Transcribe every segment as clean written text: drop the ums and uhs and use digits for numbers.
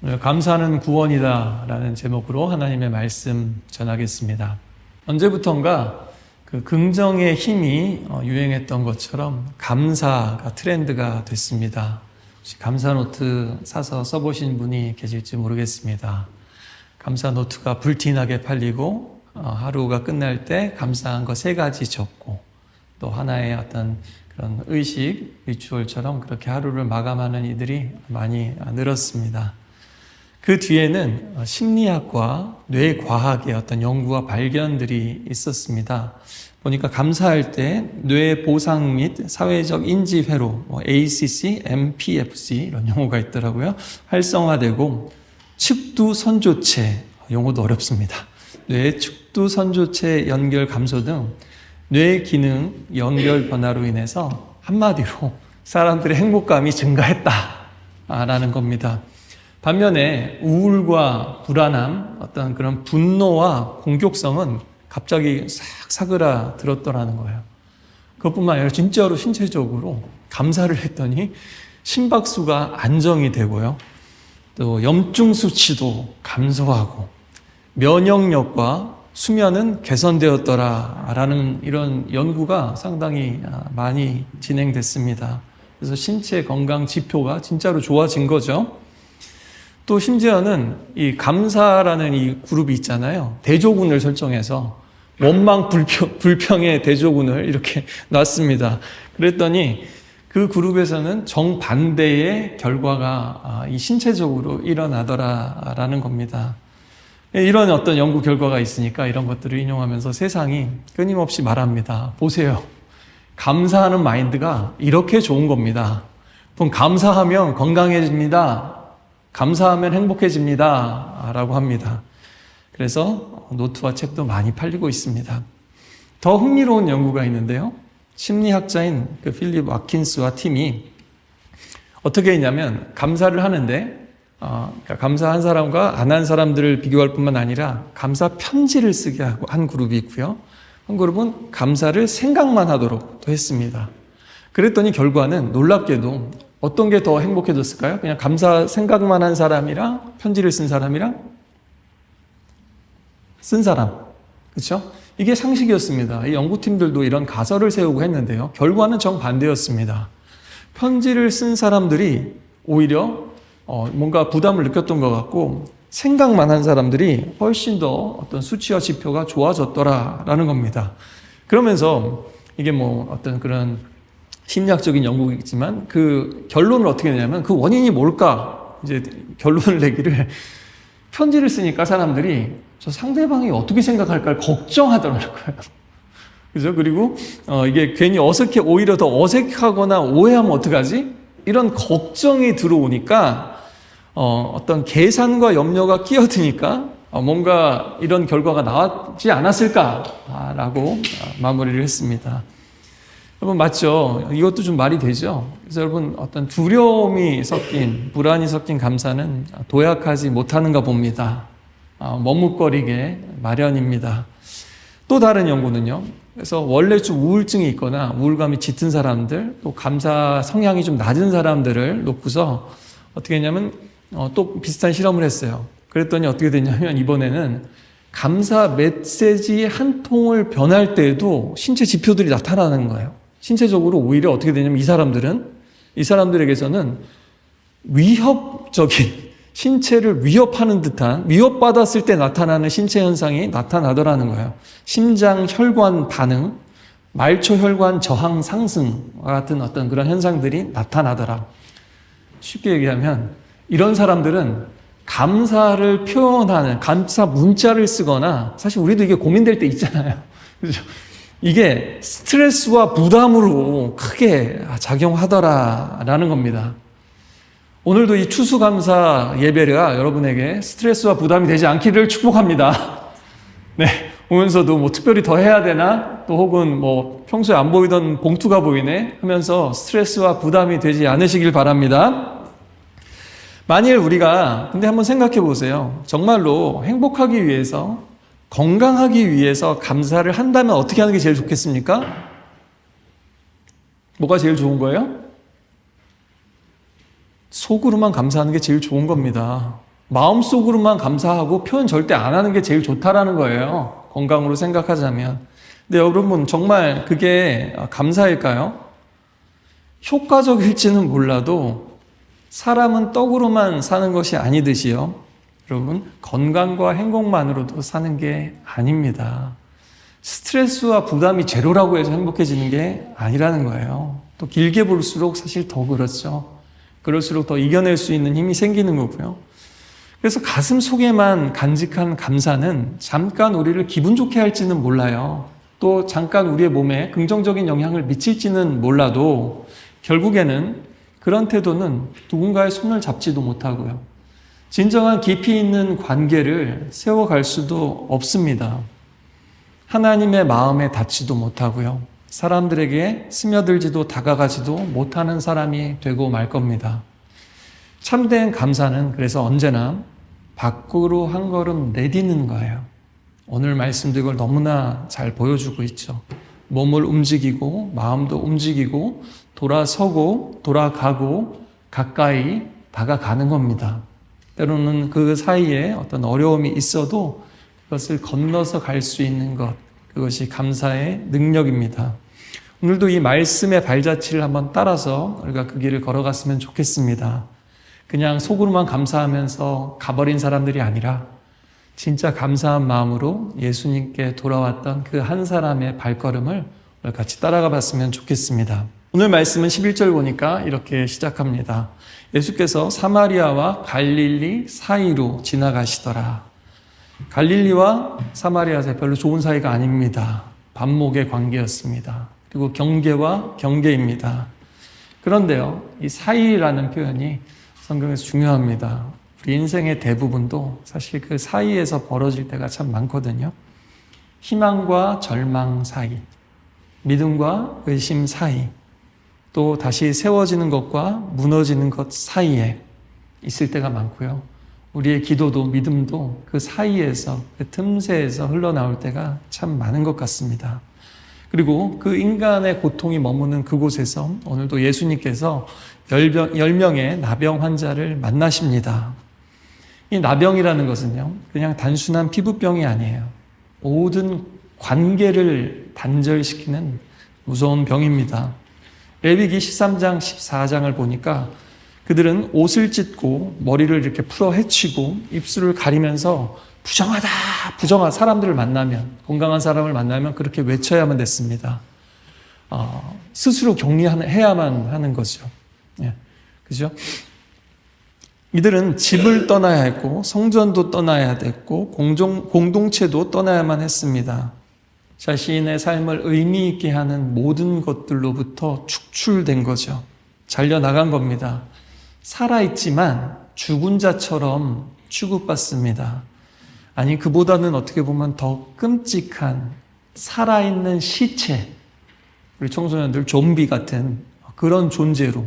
오늘 감사는 구원이다 라는 제목으로 하나님의 말씀 전하겠습니다. 언제부턴가 그 긍정의 힘이 유행했던 것처럼 감사가 트렌드가 됐습니다. 혹시 감사 노트 사서 써보신 분이 계실지 모르겠습니다. 감사 노트가 불티나게 팔리고 하루가 끝날 때 감사한 거 3가지 적고 또 하나의 어떤 그런 의식, 리추얼처럼 그렇게 하루를 마감하는 이들이 많이 늘었습니다. 그 뒤에는 심리학과 뇌과학의 어떤 연구와 발견들이 있었습니다. 보니까 감사할 때 뇌 보상 및 사회적 인지 회로, ACC, MPFC 이런 용어가 있더라고요. 활성화되고 측두 선조체, 용어도 어렵습니다. 뇌 측두 선조체 연결 감소 등 뇌 기능 연결 변화로 인해서 한마디로 사람들의 행복감이 증가했다라는 겁니다. 반면에 우울과 불안함, 어떤 그런 분노와 공격성은 갑자기 싹 사그라들었더라는 거예요. 그것뿐만 아니라 진짜로 신체적으로 감사를 했더니 심박수가 안정이 되고요. 또 염증 수치도 감소하고 면역력과 수면은 개선되었더라라는 이런 연구가 상당히 많이 진행됐습니다. 그래서 신체 건강 지표가 진짜로 좋아진 거죠. 또 심지어는 이 감사라는 이 그룹이 있잖아요. 대조군을 설정해서 원망 불평의 대조군을 이렇게 놨습니다. 그랬더니 그 그룹에서는 정반대의 결과가 이 신체적으로 일어나더라라는 겁니다. 이런 어떤 연구 결과가 있으니까 이런 것들을 인용하면서 세상이 끊임없이 말합니다. 보세요. 감사하는 마인드가 이렇게 좋은 겁니다. 그럼 감사하면 건강해집니다. 감사하면 행복해집니다. 라고 합니다. 그래서 노트와 책도 많이 팔리고 있습니다. 더 흥미로운 연구가 있는데요. 심리학자인 그 필립 와킨스와 팀이 어떻게 했냐면 감사를 하는데 그러니까 감사한 사람과 안 한 사람들을 비교할 뿐만 아니라 감사 편지를 쓰게 한 그룹이 있고요. 한 그룹은 감사를 생각만 하도록 또 했습니다. 그랬더니 결과는 놀랍게도 어떤 게 더 행복해졌을까요? 그냥 감사 생각만 한 사람이랑 편지를 쓴 사람이랑 쓴 사람. 그렇죠? 이게 상식이었습니다. 이 연구팀들도 이런 가설을 세우고 했는데요. 결과는 정반대였습니다. 편지를 쓴 사람들이 오히려 뭔가 부담을 느꼈던 것 같고 생각만 한 사람들이 훨씬 더 어떤 수치와 지표가 좋아졌더라라는 겁니다. 그러면서 이게 뭐 어떤 그런 심리학적인 연구이지만 그 결론을 어떻게 내냐면 그 원인이 뭘까 이제 결론을 내기를 편지를 쓰니까 사람들이 저 상대방이 어떻게 생각할까 걱정하더라는 거예요. 그죠? 그리고 이게 괜히 오히려 더 어색하거나 오해하면 어떡하지? 이런 걱정이 들어오니까 어떤 계산과 염려가 끼어드니까 뭔가 이런 결과가 나왔지 않았을까라고 마무리를 했습니다. 여러분 맞죠? 이것도 좀 말이 되죠? 그래서 여러분 어떤 두려움이 섞인 불안이 섞인 감사는 도약하지 못하는가 봅니다. 머뭇거리게 마련입니다. 또 다른 연구는요. 그래서 원래 좀 우울증이 있거나 우울감이 짙은 사람들, 또 감사 성향이 좀 낮은 사람들을 놓고서 어떻게 했냐면 또 비슷한 실험을 했어요. 그랬더니 어떻게 됐냐면 이번에는 감사 메시지 한 통을 변할 때에도 신체 지표들이 나타나는 거예요. 신체적으로 오히려 어떻게 되냐면 이 사람들에게서는 위협적인 신체를 위협하는 듯한 위협받았을 때 나타나는 신체 현상이 나타나더라는 거예요. 심장 혈관 반응, 말초 혈관 저항 상승과 같은 어떤 그런 현상들이 나타나더라. 쉽게 얘기하면 이런 사람들은 감사를 표현하는 감사 문자를 쓰거나 사실 우리도 이게 고민될 때 있잖아요. 그렇죠? 이게 스트레스와 부담으로 크게 작용하더라라는 겁니다. 오늘도 이 추수감사 예배가 여러분에게 스트레스와 부담이 되지 않기를 축복합니다. 네, 오면서도 뭐 특별히 더 해야 되나? 또 혹은 뭐 평소에 안 보이던 봉투가 보이네? 하면서 스트레스와 부담이 되지 않으시길 바랍니다. 만일 우리가 근데 한번 생각해 보세요. 정말로 행복하기 위해서 건강하기 위해서 감사를 한다면 어떻게 하는 게 제일 좋겠습니까? 뭐가 제일 좋은 거예요? 속으로만 감사하는 게 제일 좋은 겁니다. 마음속으로만 감사하고 표현 절대 안 하는 게 제일 좋다라는 거예요. 건강으로 생각하자면. 근데 여러분, 정말 그게 감사일까요? 효과적일지는 몰라도 사람은 떡으로만 사는 것이 아니듯이요. 여러분, 건강과 행복만으로도 사는 게 아닙니다. 스트레스와 부담이 제로라고 해서 행복해지는 게 아니라는 거예요. 또 길게 볼수록 사실 더 그렇죠. 그럴수록 더 이겨낼 수 있는 힘이 생기는 거고요. 그래서 가슴 속에만 간직한 감사는 잠깐 우리를 기분 좋게 할지는 몰라요. 또 잠깐 우리의 몸에 긍정적인 영향을 미칠지는 몰라도 결국에는 그런 태도는 누군가의 손을 잡지도 못하고요. 진정한 깊이 있는 관계를 세워갈 수도 없습니다. 하나님의 마음에 닿지도 못하고요. 사람들에게 스며들지도 다가가지도 못하는 사람이 되고 말 겁니다. 참된 감사는 그래서 언제나 밖으로 한 걸음 내딛는 거예요. 오늘 말씀도 이걸 너무나 잘 보여주고 있죠. 몸을 움직이고 마음도 움직이고 돌아서고 돌아가고 가까이 다가가는 겁니다. 때로는 그 사이에 어떤 어려움이 있어도 그것을 건너서 갈 수 있는 것, 그것이 감사의 능력입니다. 오늘도 이 말씀의 발자취를 한번 따라서 우리가 그 길을 걸어갔으면 좋겠습니다. 그냥 속으로만 감사하면서 가버린 사람들이 아니라 진짜 감사한 마음으로 예수님께 돌아왔던 그 한 사람의 발걸음을 같이 따라가 봤으면 좋겠습니다. 오늘 말씀은 11절 보니까 이렇게 시작합니다. 예수께서 사마리아와 갈릴리 사이로 지나가시더라. 갈릴리와 사마리아 사이 별로 좋은 사이가 아닙니다. 반목의 관계였습니다. 그리고 경계와 경계입니다. 그런데요, 이 사이라는 표현이 성경에서 중요합니다. 우리 인생의 대부분도 사실 그 사이에서 벌어질 때가 참 많거든요. 희망과 절망 사이, 믿음과 의심 사이, 또 다시 세워지는 것과 무너지는 것 사이에 있을 때가 많고요. 우리의 기도도 믿음도 그 사이에서, 그 틈새에서 흘러나올 때가 참 많은 것 같습니다. 그리고 그 인간의 고통이 머무는 그곳에서 오늘도 예수님께서 10명의 나병 환자를 만나십니다. 이 나병이라는 것은요, 그냥 단순한 피부병이 아니에요. 모든 관계를 단절시키는 무서운 병입니다. 레위기 13장, 14장을 보니까 그들은 옷을 찢고 머리를 이렇게 풀어 헤치고 입술을 가리면서 부정하다, 부정하다. 사람들을 만나면, 건강한 사람을 만나면 그렇게 외쳐야만 됐습니다. 스스로 격리해야만 하는 거죠. 예, 그죠? 이들은 집을 떠나야 했고 성전도 떠나야 됐고 공동체도 떠나야만 했습니다. 자신의 삶을 의미 있게 하는 모든 것들로부터 축출된 거죠. 잘려나간 겁니다. 살아있지만 죽은 자처럼 취급받습니다. 아니, 그보다는 어떻게 보면 더 끔찍한 살아있는 시체, 우리 청소년들 좀비 같은 그런 존재로,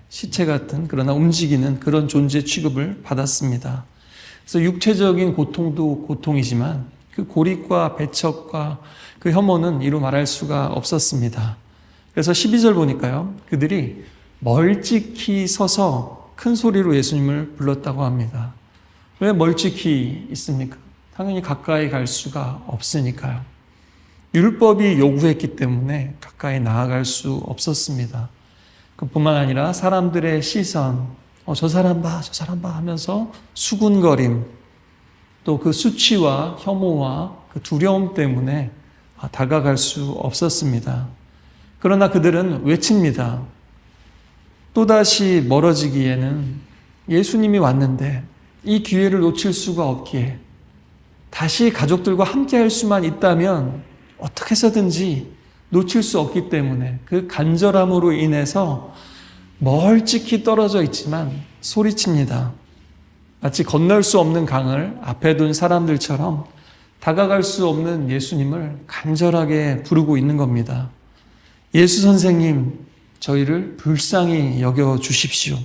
시체 같은 그러나 움직이는 그런 존재 취급을 받았습니다. 그래서 육체적인 고통도 고통이지만 그 고립과 배척과 그 혐오는 이루 말할 수가 없었습니다. 그래서 12절 보니까요, 그들이 멀찍이 서서 큰 소리로 예수님을 불렀다고 합니다. 왜 멀찍이 있습니까? 당연히 가까이 갈 수가 없으니까요. 율법이 요구했기 때문에 가까이 나아갈 수 없었습니다. 그뿐만 아니라 사람들의 시선, 저 사람 봐, 저 사람 봐 하면서 수군거림, 또 그 수치와 혐오와 그 두려움 때문에 다가갈 수 없었습니다. 그러나 그들은 외칩니다. 또다시 멀어지기에는 예수님이 왔는데 이 기회를 놓칠 수가 없기에 다시 가족들과 함께 할 수만 있다면 어떻게 해서든지 놓칠 수 없기 때문에 그 간절함으로 인해서 멀찍이 떨어져 있지만 소리칩니다. 마치 건널 수 없는 강을 앞에 둔 사람들처럼 다가갈 수 없는 예수님을 간절하게 부르고 있는 겁니다. 예수 선생님, 저희를 불쌍히 여겨 주십시오.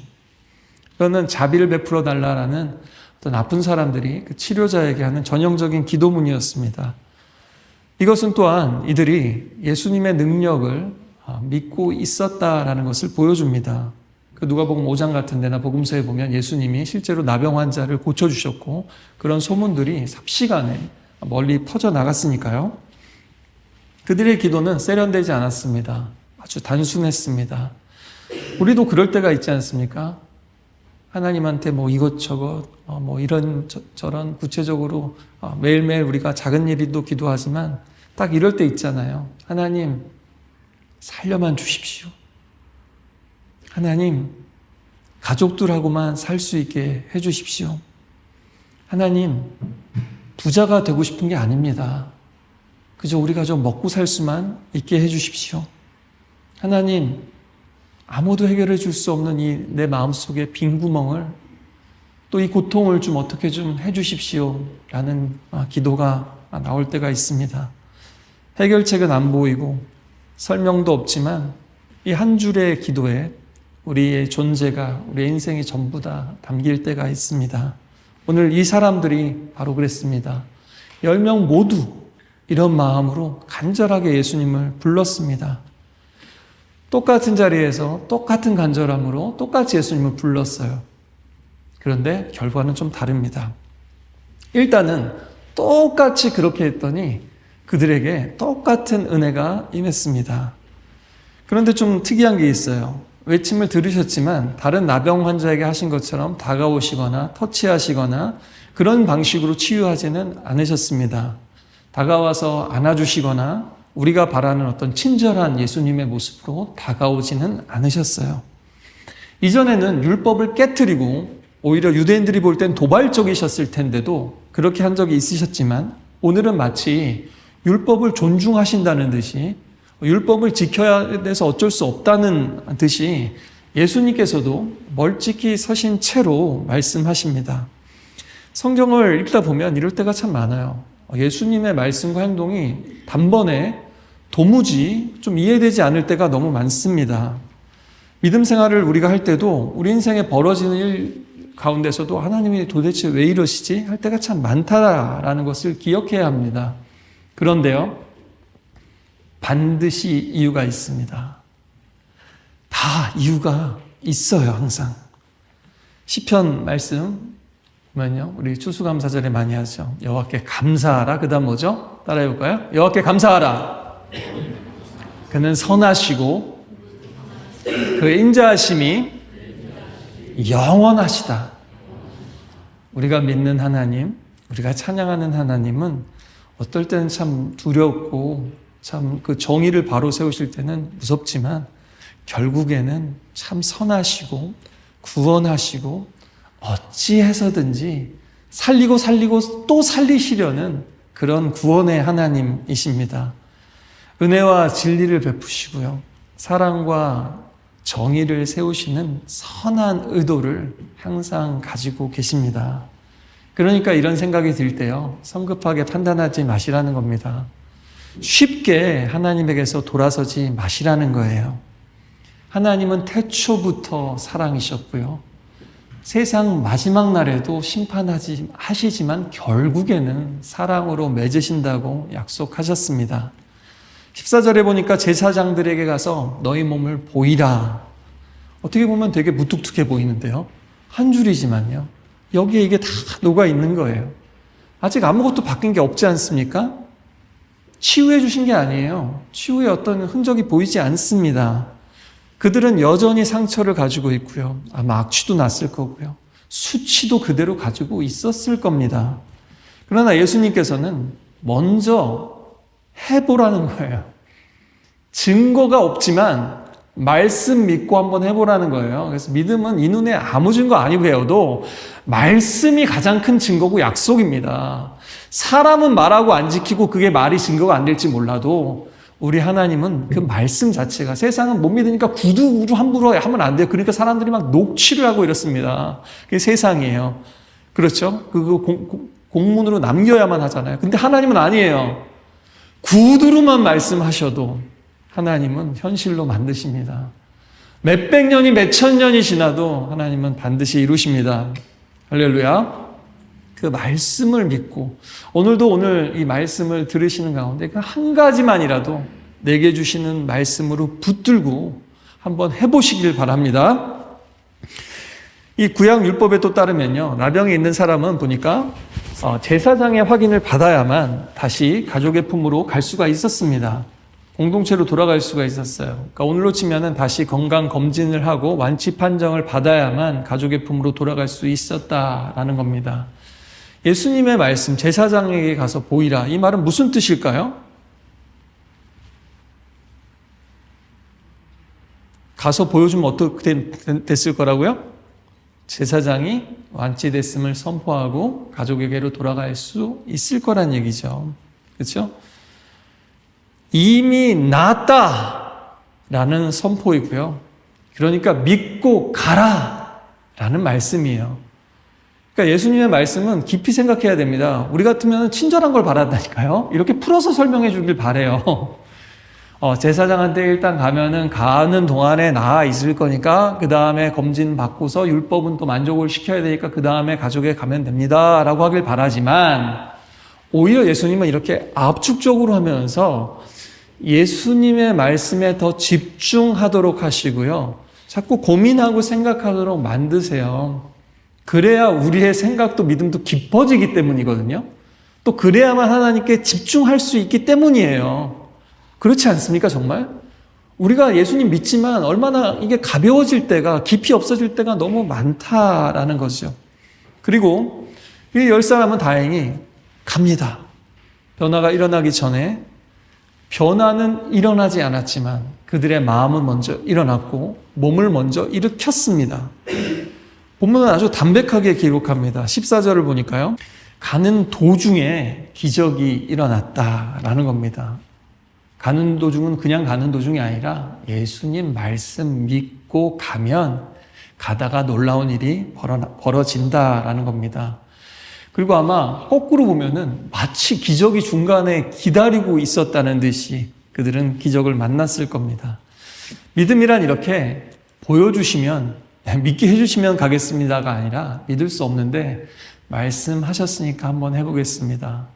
이거는 자비를 베풀어 달라라는 어떤 아픈 사람들이 그 치료자에게 하는 전형적인 기도문이었습니다. 이것은 또한 이들이 예수님의 능력을 믿고 있었다라는 것을 보여줍니다. 그 누가복음 5장 같은 데나 복음서에 보면 예수님이 실제로 나병 환자를 고쳐주셨고 그런 소문들이 삽시간에 멀리 퍼져나갔으니까요. 그들의 기도는 세련되지 않았습니다. 아주 단순했습니다. 우리도 그럴 때가 있지 않습니까? 하나님한테 뭐 이것저것 뭐 이런 저런 구체적으로 매일매일 우리가 작은 일도 기도하지만 딱 이럴 때 있잖아요. 하나님 살려만 주십시오. 하나님 가족들하고만 살 수 있게 해주십시오. 하나님 부자가 되고 싶은 게 아닙니다. 그저 우리 가족 먹고 살 수만 있게 해주십시오. 하나님 아무도 해결해 줄 수 없는 이 내 마음속의 빈 구멍을 또 이 고통을 좀 어떻게 좀 해주십시오 라는 기도가 나올 때가 있습니다. 해결책은 안 보이고 설명도 없지만 이 한 줄의 기도에 우리의 존재가 우리의 인생이 전부 다 담길 때가 있습니다. 오늘 이 사람들이 바로 그랬습니다. 10명 모두 이런 마음으로 간절하게 예수님을 불렀습니다. 똑같은 자리에서 똑같은 간절함으로 똑같이 예수님을 불렀어요. 그런데 결과는 좀 다릅니다. 일단은 똑같이 그렇게 했더니 그들에게 똑같은 은혜가 임했습니다. 그런데 좀 특이한 게 있어요. 외침을 들으셨지만 다른 나병 환자에게 하신 것처럼 다가오시거나 터치하시거나 그런 방식으로 치유하지는 않으셨습니다. 다가와서 안아주시거나 우리가 바라는 어떤 친절한 예수님의 모습으로 다가오지는 않으셨어요. 이전에는 율법을 깨트리고 오히려 유대인들이 볼 땐 도발적이셨을 텐데도 그렇게 한 적이 있으셨지만 오늘은 마치 율법을 존중하신다는 듯이 율법을 지켜야 돼서 어쩔 수 없다는 듯이 예수님께서도 멀찍이 서신 채로 말씀하십니다. 성경을 읽다 보면 이럴 때가 참 많아요. 예수님의 말씀과 행동이 단번에 도무지 좀 이해되지 않을 때가 너무 많습니다. 믿음 생활을 우리가 할 때도 우리 인생에 벌어지는 일 가운데서도 하나님이 도대체 왜 이러시지? 할 때가 참 많다라는 것을 기억해야 합니다. 그런데요, 반드시 이유가 있습니다. 다 이유가 있어요, 항상. 시편 말씀 보면요, 우리 추수감사절에 많이 하죠. 여호와께 감사하라. 그 다음 뭐죠? 따라해볼까요? 여호와께 감사하라. 그는 선하시고 그 인자하심이 영원하시다. 우리가 믿는 하나님, 우리가 찬양하는 하나님은 어떨 때는 참 두렵고 참 그 정의를 바로 세우실 때는 무섭지만 결국에는 참 선하시고 구원하시고 어찌해서든지 살리고 또 살리시려는 그런 구원의 하나님이십니다. 은혜와 진리를 베푸시고요. 사랑과 정의를 세우시는 선한 의도를 항상 가지고 계십니다. 그러니까 이런 생각이 들 때요, 성급하게 판단하지 마시라는 겁니다. 쉽게 하나님에게서 돌아서지 마시라는 거예요. 하나님은 태초부터 사랑이셨고요. 세상 마지막 날에도 하시지만 결국에는 사랑으로 맺으신다고 약속하셨습니다. 14절에 보니까 제사장들에게 가서 너희 몸을 보이라. 어떻게 보면 되게 무뚝뚝해 보이는데요. 한 줄이지만요. 여기에 이게 다 녹아 있는 거예요. 아직 아무것도 바뀐 게 없지 않습니까? 치유해 주신 게 아니에요. 치유의 어떤 흔적이 보이지 않습니다. 그들은 여전히 상처를 가지고 있고요. 아마 악취도 났을 거고요. 수치도 그대로 가지고 있었을 겁니다. 그러나 예수님께서는 먼저 해보라는 거예요. 증거가 없지만 말씀 믿고 한번 해보라는 거예요. 그래서 믿음은 이 눈에 아무 증거 아니 배워도 말씀이 가장 큰 증거고 약속입니다. 사람은 말하고 안 지키고 그게 말이 증거가 안 될지 몰라도 우리 하나님은 그 말씀 자체가, 세상은 못 믿으니까 구두 함부로 하면 안 돼요. 그러니까 사람들이 막 녹취를 하고 이렇습니다. 그게 세상이에요. 그렇죠? 그거 공문으로 남겨야만 하잖아요. 근데 하나님은 아니에요. 구두로만 말씀하셔도 하나님은 현실로 만드십니다. 몇백 년이 몇천 년이 지나도 하나님은 반드시 이루십니다. 할렐루야. 그 말씀을 믿고 오늘 이 말씀을 들으시는 가운데 그 한 가지만이라도 내게 주시는 말씀으로 붙들고 한번 해보시길 바랍니다. 이 구약 율법에 또 따르면요, 나병에 있는 사람은 보니까 제사장의 확인을 받아야만 다시 가족의 품으로 갈 수가 있었습니다. 공동체로 돌아갈 수가 있었어요. 그러니까 오늘로 치면은 다시 건강 검진을 하고 완치 판정을 받아야만 가족의 품으로 돌아갈 수 있었다라는 겁니다. 예수님의 말씀, 제사장에게 가서 보이라, 이 말은 무슨 뜻일까요? 가서 보여주면 어떻게 됐을 거라고요? 제사장이 완치됐음을 선포하고 가족에게로 돌아갈 수 있을 거란 얘기죠. 그렇죠? 이미 나았다라는 선포이고요. 그러니까 믿고 가라라는 말씀이에요. 그러니까 예수님의 말씀은 깊이 생각해야 됩니다. 우리 같으면 친절한 걸 바란다니까요. 이렇게 풀어서 설명해 주길 바래요. 제사장한테 일단 가는 동안에 나아 있을 거니까 그 다음에 검진 받고서 율법은 또 만족을 시켜야 되니까 그 다음에 가족에 가면 됩니다 라고 하길 바라지만, 오히려 예수님은 이렇게 압축적으로 하면서 예수님의 말씀에 더 집중하도록 하시고요, 자꾸 고민하고 생각하도록 만드세요. 그래야 우리의 생각도 믿음도 깊어지기 때문이거든요. 또 그래야만 하나님께 집중할 수 있기 때문이에요. 그렇지 않습니까, 정말? 우리가 예수님 믿지만 얼마나 이게 가벼워질 때가, 깊이 없어질 때가 너무 많다라는 거죠. 그리고 이 10사람은 다행히 갑니다. 변화가 일어나기 전에. 변화는 일어나지 않았지만 그들의 마음은 먼저 일어났고 몸을 먼저 일으켰습니다. 본문은 아주 담백하게 기록합니다. 14절을 보니까요, 가는 도중에 기적이 일어났다라는 겁니다. 가는 도중은 그냥 가는 도중이 아니라 예수님 말씀 믿고 가면 가다가 놀라운 일이 벌어진다라는 겁니다. 그리고 아마 거꾸로 보면은 마치 기적이 중간에 기다리고 있었다는 듯이 그들은 기적을 만났을 겁니다. 믿음이란 이렇게 보여주시면, 믿게 해주시면 가겠습니다가 아니라, 믿을 수 없는데 말씀하셨으니까 한번 해보겠습니다.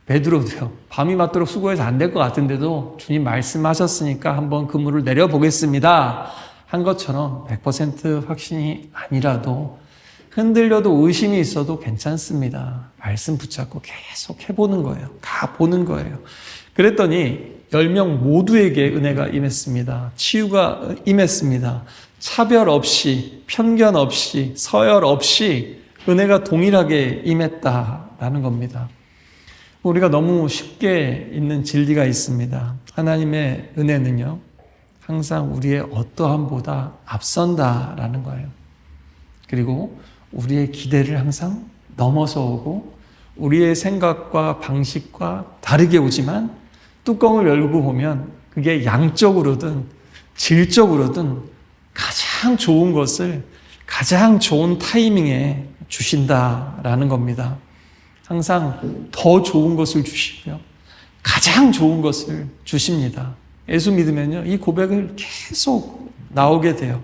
베드로도요, 밤이 맞도록 수고해서 안 될 것 같은데도 주님 말씀하셨으니까 한번 그물을 내려보겠습니다 한 것처럼 100% 확신이 아니라도 흔들려도 의심이 있어도 괜찮습니다. 말씀 붙잡고 계속 해보는 거예요. 가보는 거예요. 그랬더니 10명 모두에게 은혜가 임했습니다. 치유가 임했습니다. 차별 없이, 편견 없이, 서열 없이 은혜가 동일하게 임했다라는 겁니다. 우리가 너무 쉽게 있는 진리가 있습니다. 하나님의 은혜는요, 항상 우리의 어떠함보다 앞선다라는 거예요. 그리고 우리의 기대를 항상 넘어서 오고 우리의 생각과 방식과 다르게 오지만 뚜껑을 열고 보면 그게 양적으로든 질적으로든 가장 좋은 것을 가장 좋은 타이밍에 주신다라는 겁니다. 항상 더 좋은 것을 주시고요, 가장 좋은 것을 주십니다. 예수 믿으면요, 이 고백을 계속 나오게 돼요.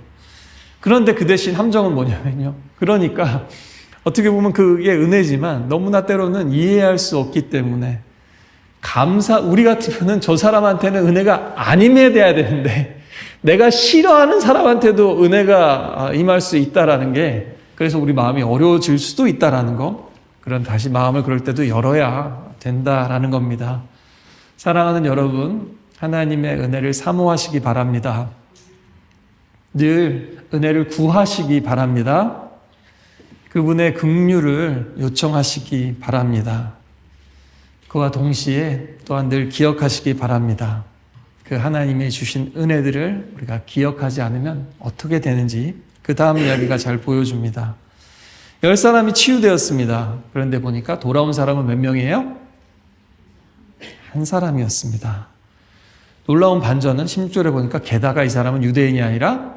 그런데 그 대신 함정은 뭐냐면요, 그러니까 어떻게 보면 그게 은혜지만 너무나 때로는 이해할 수 없기 때문에, 우리 같으면은 저 사람한테는 은혜가 안 임해야 되는데 내가 싫어하는 사람한테도 은혜가 임할 수 있다라는 게, 그래서 우리 마음이 어려워질 수도 있다라는 거, 그런 다시 마음을 그럴 때도 열어야 된다라는 겁니다. 사랑하는 여러분, 하나님의 은혜를 사모하시기 바랍니다. 늘 은혜를 구하시기 바랍니다. 그분의 긍휼을 요청하시기 바랍니다. 그와 동시에 또한 늘 기억하시기 바랍니다. 그 하나님이 주신 은혜들을 우리가 기억하지 않으면 어떻게 되는지 그 다음 이야기가 잘 보여줍니다. 10사람이 치유되었습니다. 그런데 보니까 돌아온 사람은 몇 명이에요? 한 사람이었습니다. 놀라운 반전은 16절에 보니까 게다가 이 사람은 유대인이 아니라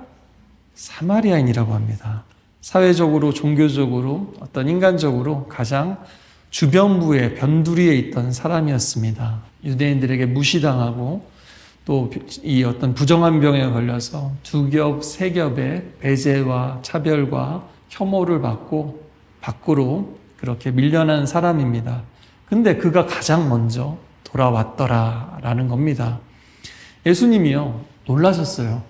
사마리아인이라고 합니다. 사회적으로, 종교적으로, 어떤 인간적으로 가장 주변부에, 변두리에 있던 사람이었습니다. 유대인들에게 무시당하고 또 이 어떤 부정한 병에 걸려서 두 겹, 세 겹의 배제와 차별과 혐오를 받고 밖으로 그렇게 밀려난 사람입니다. 근데 그가 가장 먼저 돌아왔더라라는 겁니다. 예수님이요, 놀라셨어요.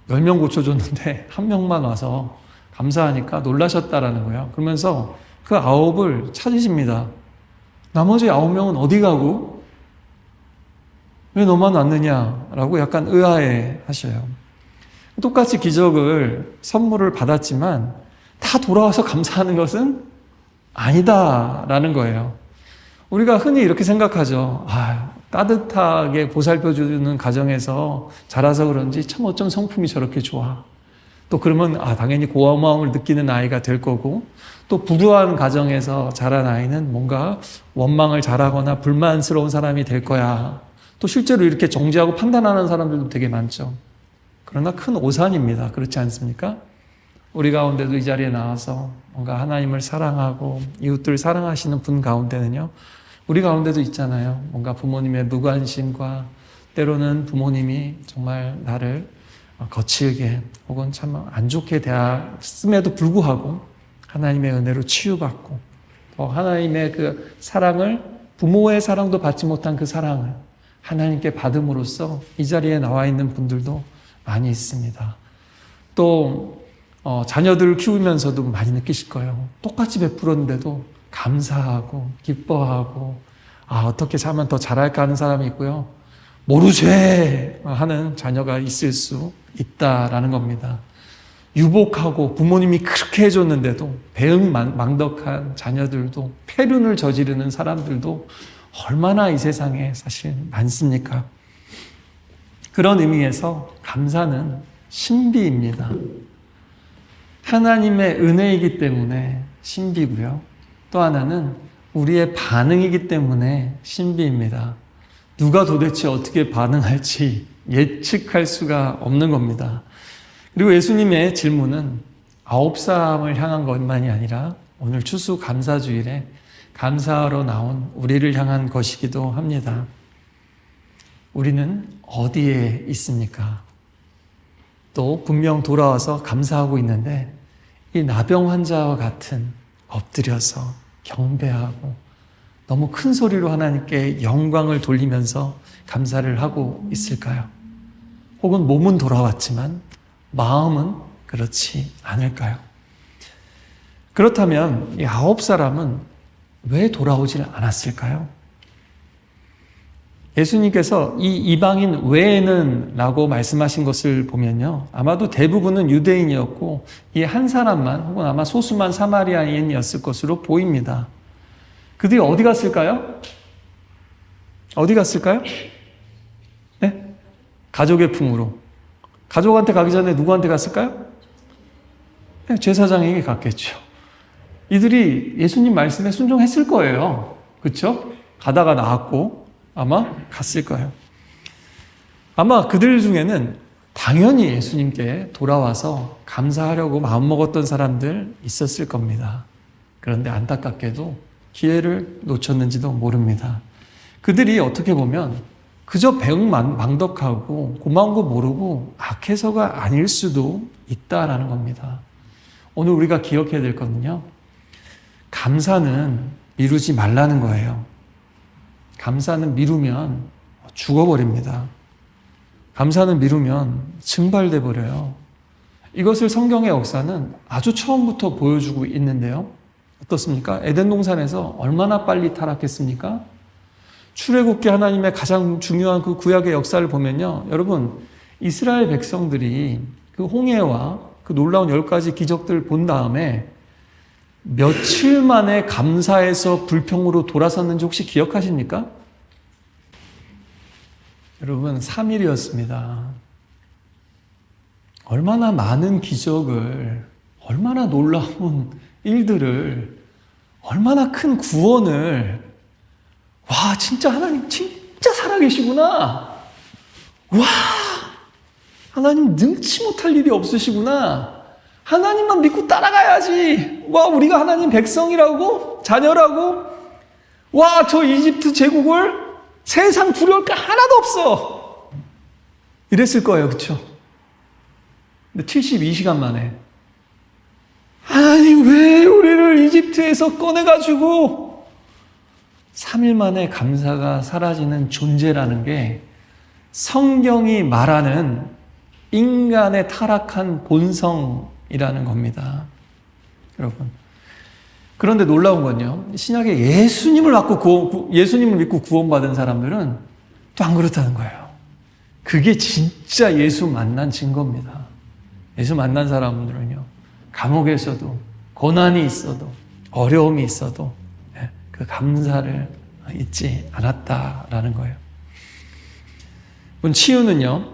10명 고쳐줬는데 한 명만 와서 감사하니까 놀라셨다라는 거예요. 그러면서 그 9을 찾으십니다. 나머지 9명은 어디 가고 왜 너만 왔느냐라고 약간 의아해 하셔요. 똑같이 기적을 선물을 받았지만 다 돌아와서 감사하는 것은 아니다라는 거예요. 우리가 흔히 이렇게 생각하죠. 따뜻하게 보살펴주는 가정에서 자라서 그런지 참 어쩜 성품이 저렇게 좋아. 또 그러면 당연히 고마움을 느끼는 아이가 될 거고, 또 부유한 가정에서 자란 아이는 뭔가 원망을 잘하거나 불만스러운 사람이 될 거야. 또 실제로 이렇게 정죄하고 판단하는 사람들도 되게 많죠. 그러나 큰 오산입니다. 그렇지 않습니까? 우리 가운데도 이 자리에 나와서 뭔가 하나님을 사랑하고 이웃들을 사랑하시는 분 가운데는요, 우리 가운데도 있잖아요. 뭔가 부모님의 무관심과 때로는 부모님이 정말 나를 거칠게 혹은 참 안 좋게 대했음에도 불구하고 하나님의 은혜로 치유받고 또 하나님의 그 사랑을, 부모의 사랑도 받지 못한 그 사랑을 하나님께 받음으로써 이 자리에 나와 있는 분들도 많이 있습니다. 또 자녀들을 키우면서도 많이 느끼실 거예요. 똑같이 베풀었는데도 감사하고 기뻐하고 어떻게 하면 더 잘할까 하는 사람이 있고요. 모르쇠 하는 자녀가 있을 수 있다라는 겁니다. 유복하고 부모님이 그렇게 해줬는데도 배은망덕한 자녀들도, 폐륜을 저지르는 사람들도 얼마나 이 세상에 사실 많습니까? 그런 의미에서 감사는 신비입니다. 하나님의 은혜이기 때문에 신비고요. 또 하나는 우리의 반응이기 때문에 신비입니다. 누가 도대체 어떻게 반응할지 예측할 수가 없는 겁니다. 그리고 예수님의 질문은 9사람을 향한 것만이 아니라 오늘 추수감사주일에 감사하러 나온 우리를 향한 것이기도 합니다. 우리는 어디에 있습니까? 또 분명 돌아와서 감사하고 있는데 이 나병 환자와 같은 엎드려서 경배하고 너무 큰 소리로 하나님께 영광을 돌리면서 감사를 하고 있을까요? 혹은 몸은 돌아왔지만 마음은 그렇지 않을까요? 그렇다면 이 9사람은 왜 돌아오질 않았을까요? 예수님께서 이 이방인 외에는 라고 말씀하신 것을 보면요, 아마도 대부분은 유대인이었고 이 한 사람만 혹은 아마 소수만 사마리아인이었을 것으로 보입니다. 그들이 어디 갔을까요? 어디 갔을까요? 네? 가족의 품으로. 가족한테 가기 전에 누구한테 갔을까요? 네, 제사장에게 갔겠죠. 이들이 예수님 말씀에 순종했을 거예요. 그렇죠? 가다가 나왔고 아마 갔을 거예요. 아마 그들 중에는 당연히 예수님께 돌아와서 감사하려고 마음먹었던 사람들 있었을 겁니다. 그런데 안타깝게도 기회를 놓쳤는지도 모릅니다. 그들이 어떻게 보면 그저 배은망덕하고 고마운 거 모르고 악해서가 아닐 수도 있다라는 겁니다. 오늘 우리가 기억해야 될 거는요, 감사는 미루지 말라는 거예요. 감사는 미루면 죽어버립니다. 감사는 미루면 증발돼 버려요. 이것을 성경의 역사는 아주 처음부터 보여주고 있는데요. 어떻습니까? 에덴 동산에서 얼마나 빨리 타락했습니까? 출애굽기 하나님의 가장 중요한 그 구약의 역사를 보면요, 여러분, 이스라엘 백성들이 그 홍해와 그 놀라운 10가지 기적들을 본 다음에 며칠 만에 감사해서 불평으로 돌아섰는지 혹시 기억하십니까? 여러분, 3일이었습니다. 얼마나 많은 기적을, 얼마나 놀라운 일들을, 얼마나 큰 구원을, 와, 진짜 하나님 진짜 살아계시구나. 와, 하나님 능치 못할 일이 없으시구나. 하나님만 믿고 따라가야지. 와, 우리가 하나님 백성이라고, 자녀라고, 와, 저 이집트 제국을 세상 두려울 게 하나도 없어. 이랬을 거예요. 그렇죠? 근데 72시간 만에 하나님 왜 우리를 이집트에서 꺼내가지고 3일 만에 감사가 사라지는 존재라는 게 성경이 말하는 인간의 타락한 본성, 은혜이라는 겁니다. 여러분. 그런데 놀라운 건요. 신약에 예수님을 믿고 구원받은 사람들은 또 안 그렇다는 거예요. 그게 진짜 예수 만난 증거입니다. 예수 만난 사람들은요. 감옥에서도 고난이 있어도 어려움이 있어도 그 감사를 잊지 않았다라는 거예요. 치유는요.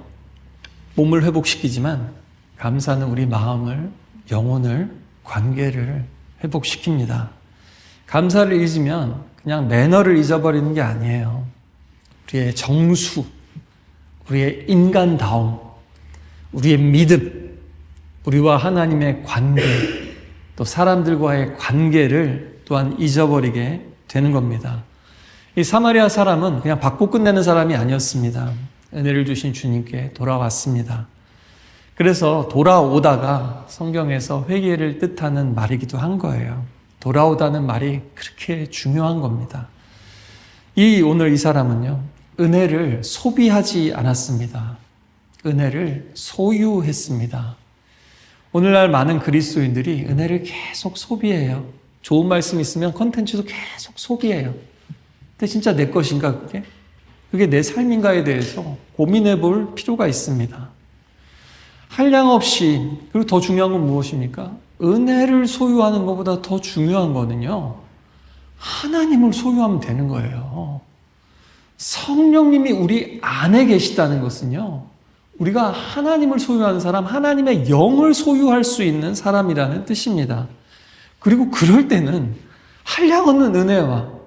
몸을 회복시키지만 감사는 우리 마음을, 영혼을, 관계를 회복시킵니다. 감사를 잊으면 그냥 매너를 잊어버리는 게 아니에요. 우리의 정수, 우리의 인간다움, 우리의 믿음, 우리와 하나님의 관계, 또 사람들과의 관계를 또한 잊어버리게 되는 겁니다. 이 사마리아 사람은 그냥 받고 끝내는 사람이 아니었습니다. 은혜를 주신 주님께 돌아왔습니다. 그래서 돌아오다가 성경에서 회개를 뜻하는 말이기도 한 거예요. 돌아오다는 말이 그렇게 중요한 겁니다. 오늘 이 사람은요, 은혜를 소비하지 않았습니다. 은혜를 소유했습니다. 오늘날 많은 그리스도인들이 은혜를 계속 소비해요. 좋은 말씀 있으면 콘텐츠도 계속 소비해요. 근데 진짜 내 것인가 그게? 그게 내 삶인가에 대해서 고민해 볼 필요가 있습니다. 한량없이, 그리고 더 중요한 건 무엇입니까? 은혜를 소유하는 것보다 더 중요한 거는요, 하나님을 소유하면 되는 거예요. 성령님이 우리 안에 계시다는 것은요, 우리가 하나님을 소유하는 사람, 하나님의 영을 소유할 수 있는 사람이라는 뜻입니다. 그리고 그럴 때는 한량없는 은혜와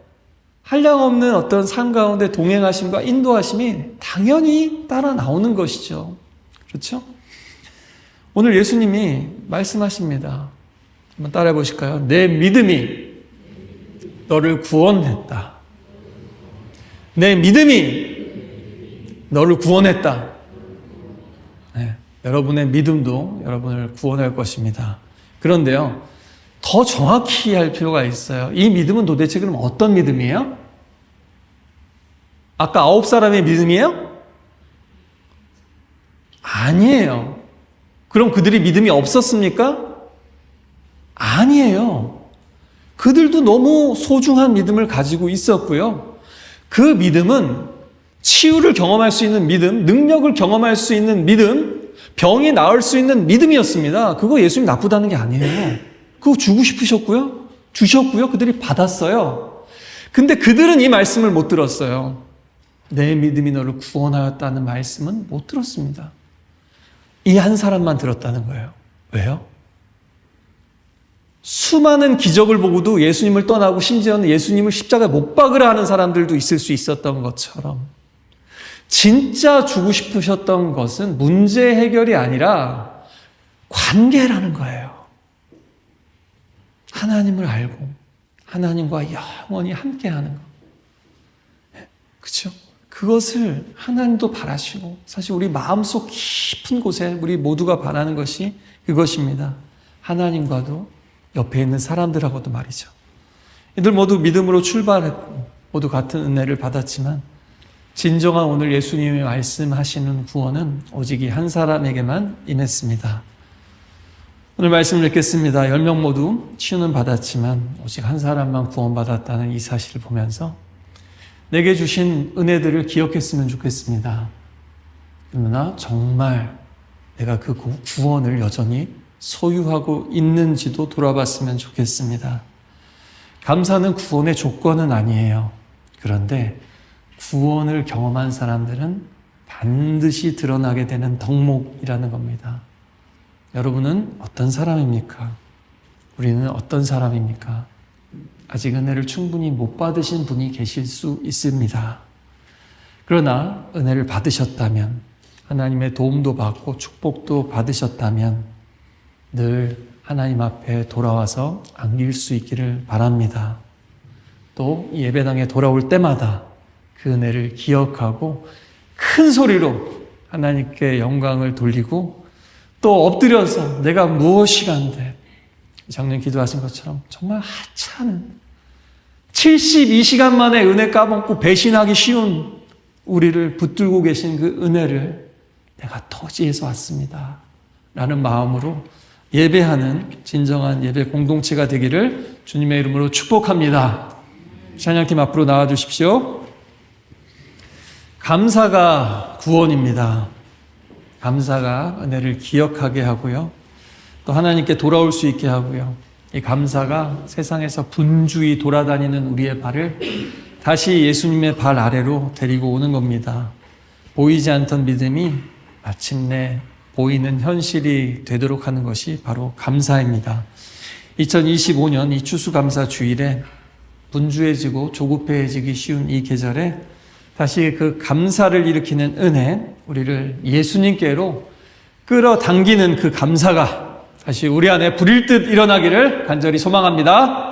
한량없는 어떤 삶 가운데 동행하심과 인도하심이 당연히 따라 나오는 것이죠. 그렇죠? 오늘 예수님이 말씀하십니다. 한번 따라해 보실까요? 내 믿음이 너를 구원했다. 내 믿음이 너를 구원했다. 네, 여러분의 믿음도 여러분을 구원할 것입니다. 그런데요, 더 정확히 할 필요가 있어요. 이 믿음은 도대체 그럼 어떤 믿음이에요? 아까 9사람의 믿음이에요? 아니에요. 그럼 그들이 믿음이 없었습니까? 아니에요. 그들도 너무 소중한 믿음을 가지고 있었고요. 그 믿음은 치유를 경험할 수 있는 믿음, 능력을 경험할 수 있는 믿음, 병이 나을 수 있는 믿음이었습니다. 그거 예수님 나쁘다는 게 아니에요. 그거 주고 싶으셨고요. 주셨고요. 그들이 받았어요. 근데 그들은 이 말씀을 못 들었어요. 내 믿음이 너를 구원하였다는 말씀은 못 들었습니다. 이 한 사람만 들었다는 거예요. 왜요? 수많은 기적을 보고도 예수님을 떠나고 심지어는 예수님을 십자가에 못 박으라 하는 사람들도 있을 수 있었던 것처럼 진짜 주고 싶으셨던 것은 문제 해결이 아니라 관계라는 거예요. 하나님을 알고 하나님과 영원히 함께하는 것. 그렇죠? 그것을 하나님도 바라시고 사실 우리 마음속 깊은 곳에 우리 모두가 바라는 것이 그것입니다. 하나님과도 옆에 있는 사람들하고도 말이죠. 이들 모두 믿음으로 출발했고 모두 같은 은혜를 받았지만 진정한 오늘 예수님이 말씀하시는 구원은 오직 이 한 사람에게만 임했습니다. 오늘 말씀을 읽겠습니다. 10명 모두 치유는 받았지만 오직 한 사람만 구원받았다는 이 사실을 보면서 내게 주신 은혜들을 기억했으면 좋겠습니다. 그러나 정말 내가 그 구원을 여전히 소유하고 있는지도 돌아봤으면 좋겠습니다. 감사는 구원의 조건은 아니에요. 그런데 구원을 경험한 사람들은 반드시 드러나게 되는 덕목이라는 겁니다. 여러분은 어떤 사람입니까? 우리는 어떤 사람입니까? 아직 은혜를 충분히 못 받으신 분이 계실 수 있습니다. 그러나 은혜를 받으셨다면, 하나님의 도움도 받고 축복도 받으셨다면 늘 하나님 앞에 돌아와서 안길 수 있기를 바랍니다. 또 예배당에 돌아올 때마다 그 은혜를 기억하고 큰 소리로 하나님께 영광을 돌리고 또 엎드려서 내가 무엇이간데 작년 기도하신 것처럼 정말 하찮은 72시간 만에 은혜 까먹고 배신하기 쉬운 우리를 붙들고 계신 그 은혜를 내가 토지에서 왔습니다 라는 마음으로 예배하는 진정한 예배 공동체가 되기를 주님의 이름으로 축복합니다. 찬양팀 앞으로 나와 주십시오. 감사가 구원입니다. 감사가 은혜를 기억하게 하고요. 또 하나님께 돌아올 수 있게 하고요. 이 감사가 세상에서 분주히 돌아다니는 우리의 발을 다시 예수님의 발 아래로 데리고 오는 겁니다. 보이지 않던 믿음이 마침내 보이는 현실이 되도록 하는 것이 바로 감사입니다. 2025년 이 추수감사 주일에 분주해지고 조급해지기 쉬운 이 계절에 다시 그 감사를 일으키는 은혜, 우리를 예수님께로 끌어당기는 그 감사가 다시 우리 안에 불일 듯 일어나기를 간절히 소망합니다.